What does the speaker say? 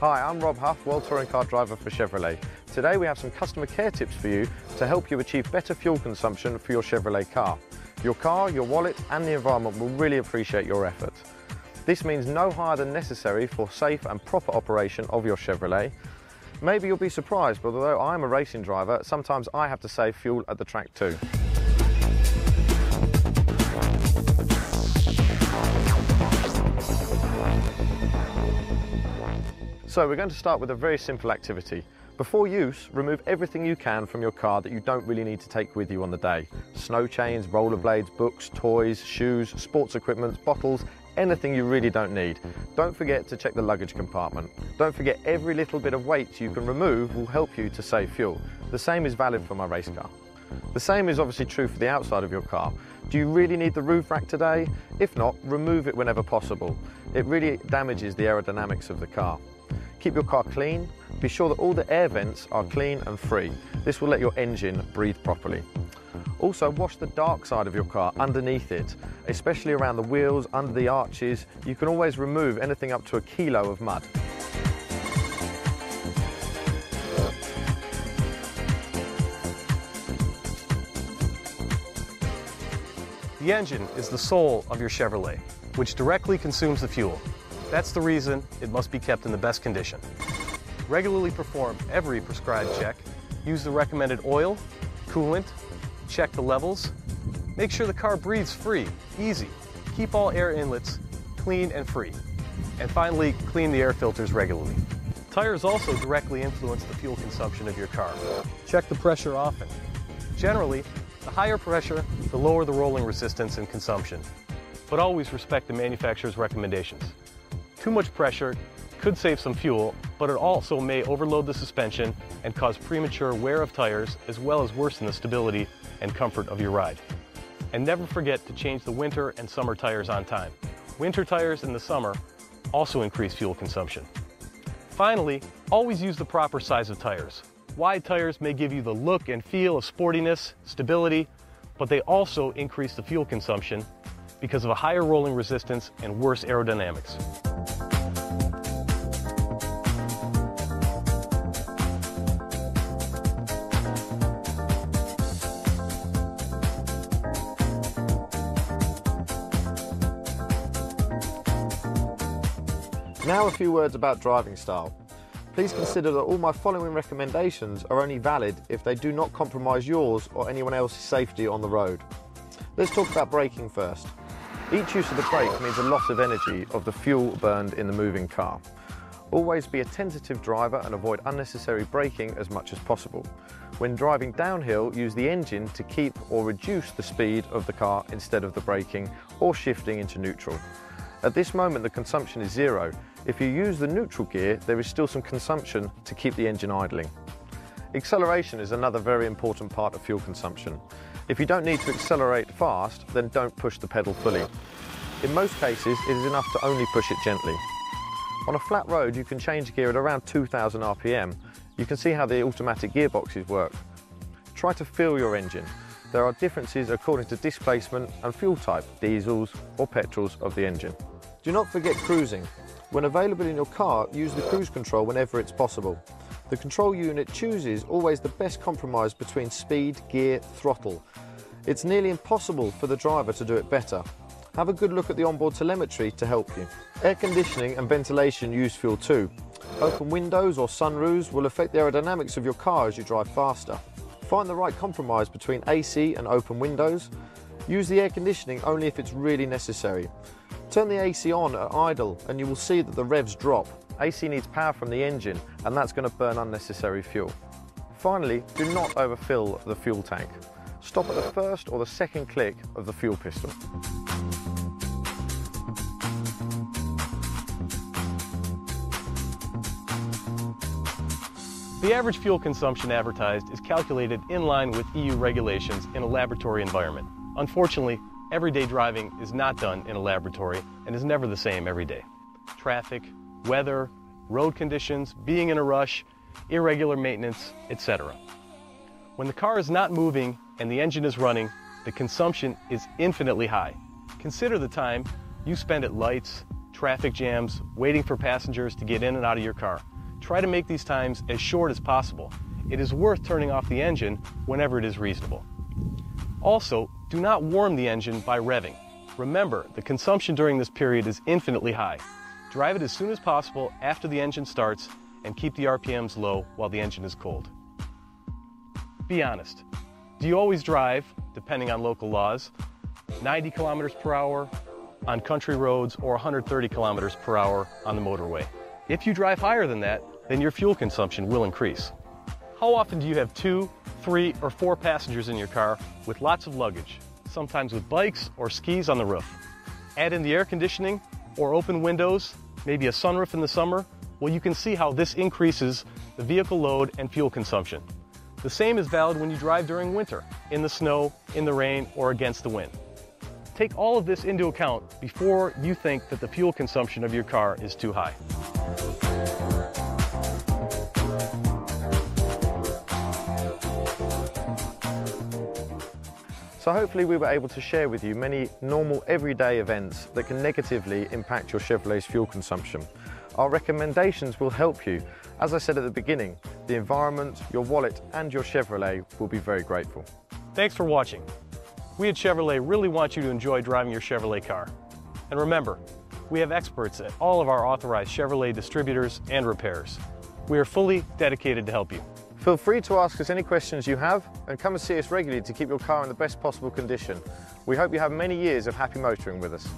Hi, I'm Rob Huff, World Touring Car Driver for Chevrolet. Today we have some customer care tips for you to help you achieve better fuel consumption for your Chevrolet car. Your car, your wallet and the environment will really appreciate your effort. This means no higher than necessary for safe and proper operation of your Chevrolet. Maybe you'll be surprised, but although I'm a racing driver, sometimes I have to save fuel at the track too. So we're going to start with a very simple activity. Before use, remove everything you can from your car that you don't really need to take with you on the day. Snow chains, rollerblades, books, toys, shoes, sports equipment, bottles, anything you really don't need. Don't forget to check the luggage compartment. Don't forget every little bit of weight you can remove will help you to save fuel. The same is valid for my race car. The same is obviously true for the outside of your car. Do you really need the roof rack today? If not, remove it whenever possible. It really damages the aerodynamics of the car. Keep your car clean. Be sure that all the air vents are clean and free. This will let your engine breathe properly. Also, wash the dark side of your car underneath it, especially around the wheels, under the arches. You can always remove anything up to a kilo of mud. The engine is the soul of your Chevrolet, which directly consumes the fuel. That's the reason it must be kept in the best condition. Regularly perform every prescribed check. Use the recommended oil, coolant, check the levels. Make sure the car breathes free, easy. Keep all air inlets clean and free. And finally, clean the air filters regularly. Tires also directly influence the fuel consumption of your car. Check the pressure often. Generally, the higher pressure, the lower the rolling resistance and consumption. But always respect the manufacturer's recommendations. Too much pressure could save some fuel, but it also may overload the suspension and cause premature wear of tires, as well as worsen the stability and comfort of your ride. And never forget to change the winter and summer tires on time. Winter tires in the summer also increase fuel consumption. Finally, always use the proper size of tires. Wide tires may give you the look and feel of sportiness, stability, but they also increase the fuel consumption because of a higher rolling resistance and worse aerodynamics. Now a few words about driving style. Please consider that all my following recommendations are only valid if they do not compromise yours or anyone else's safety on the road. Let's talk about braking first. Each use of the brake means a loss of energy of the fuel burned in the moving car. Always be a tentative driver and avoid unnecessary braking as much as possible. When driving downhill, use the engine to keep or reduce the speed of the car instead of the braking or shifting into neutral. At this moment, the consumption is zero. If you use the neutral gear, there is still some consumption to keep the engine idling. Acceleration is another very important part of fuel consumption. If you don't need to accelerate fast, then don't push the pedal fully. In most cases, it is enough to only push it gently. On a flat road, you can change gear at around 2000 RPM. You can see how the automatic gearboxes work. Try to feel your engine. There are differences according to displacement and fuel type, diesels or petrols of the engine. Do not forget cruising. When available in your car, use the cruise control whenever it's possible. The control unit chooses always the best compromise between speed, gear, throttle. It's nearly impossible for the driver to do it better. Have a good look at the onboard telemetry to help you. Air conditioning and ventilation use fuel too. Open windows or sunroofs will affect the aerodynamics of your car as you drive faster. Find the right compromise between AC and open windows. Use the air conditioning only if it's really necessary. Turn the AC on at idle and you will see that the revs drop. AC needs power from the engine and that's going to burn unnecessary fuel. Finally, do not overfill the fuel tank. Stop at the first or the second click of the fuel pistol. The average fuel consumption advertised is calculated in line with EU regulations in a laboratory environment. Unfortunately, everyday driving is not done in a laboratory and is never the same every day. Traffic, weather, road conditions, being in a rush, irregular maintenance, etc. When the car is not moving and the engine is running, the consumption is infinitely high. Consider the time you spend at lights, traffic jams, waiting for passengers to get in and out of your car. try to make these times as short as possible. It is worth turning off the engine whenever it is reasonable. Also, do not warm the engine by revving. Remember, the consumption during this period is infinitely high. Drive it as soon as possible after the engine starts and keep the RPMs low while the engine is cold. Be honest. Do you always drive, depending on local laws, 90 kilometers per hour on country roads or 130 kilometers per hour on the motorway? If you drive higher than that, then your fuel consumption will increase. How often do you have 2, 3, or 4 passengers in your car with lots of luggage, sometimes with bikes or skis on the roof? Add in the air conditioning or open windows, maybe a sunroof in the summer, well, you can see how this increases the vehicle load and fuel consumption. The same is valid when you drive during winter, in the snow, in the rain, or against the wind. Take all of this into account before you think that the fuel consumption of your car is too high. So hopefully we were able to share with you many normal everyday events that can negatively impact your Chevrolet's fuel consumption. Our recommendations will help you. As I said at the beginning, the environment, your wallet and your Chevrolet will be very grateful. Thanks for watching. We at Chevrolet really want you to enjoy driving your Chevrolet car. And remember, we have experts at all of our authorized Chevrolet distributors and repairers. We are fully dedicated to help you. Feel free to ask us any questions you have and come and see us regularly to keep your car in the best possible condition. We hope you have many years of happy motoring with us.